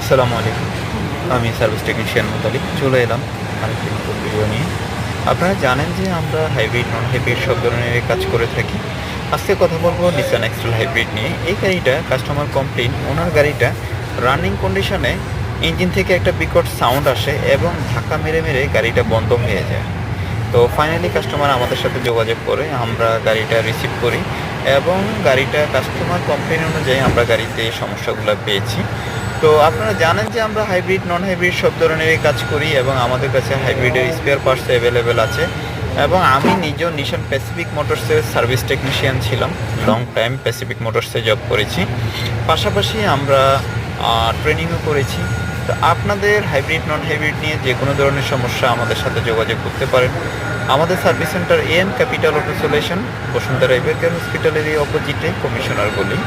আসসালামু আলাইকুম। আমি সার্ভিস টেকনিশিয়ান মুতালিব চলে এলাম আরেকটি নতুন ভিডিও নিয়ে। আপনারা জানেন যে আমরা হাইব্রিড, নন হাইব্রিড সব ধরনেরই কাজ করে থাকি। আজকে কথা বলবো নিসান এক্সেল হাইব্রিড নিয়ে। এই গাড়িটা কাস্টমার কমপ্লেইন, ওনার গাড়িটা রানিং কন্ডিশনে ইঞ্জিন থেকে একটা বিকট সাউন্ড আসে এবং ধাক্কা মেরে মেরে গাড়িটা বন্ধ হয়ে যায়। তো ফাইনালি কাস্টমার আমাদের সাথে যোগাযোগ করে আমরা গাড়িটা রিসিভ করি এবং গাড়িটা কাস্টমার কমপ্লেন অনুযায়ী আমরা গাড়িতে এই সমস্যাগুলো পেয়েছি। তো আপনারা জানেন যে আমরা হাইব্রিড, নন হাইব্রিড সব ধরনেরই কাজ করি এবং আমাদের কাছে হাইব্রিডের স্পেয়ার পার্টস অ্যাভেলেবেল আছে। এবং আমি নিজেও নিশান প্যাসিফিক মোটরসের সার্ভিস টেকনিশিয়ান ছিলাম, লং টাইম প্যাসিফিক মোটরসে জব করেছি। পাশাপাশি আমরা ট্রেনিংও করেছি। তো আপনাদের হাইব্রিড, নন হাইব্রিড নিয়ে যে কোনো ধরনের সমস্যা আমাদের সাথে যোগাযোগ করতে পারেন। আমাদের service centre AN capital auto solution, Bashundhara বেকার হসপিটালের এই অপোজিটে, কমিশনার গলি।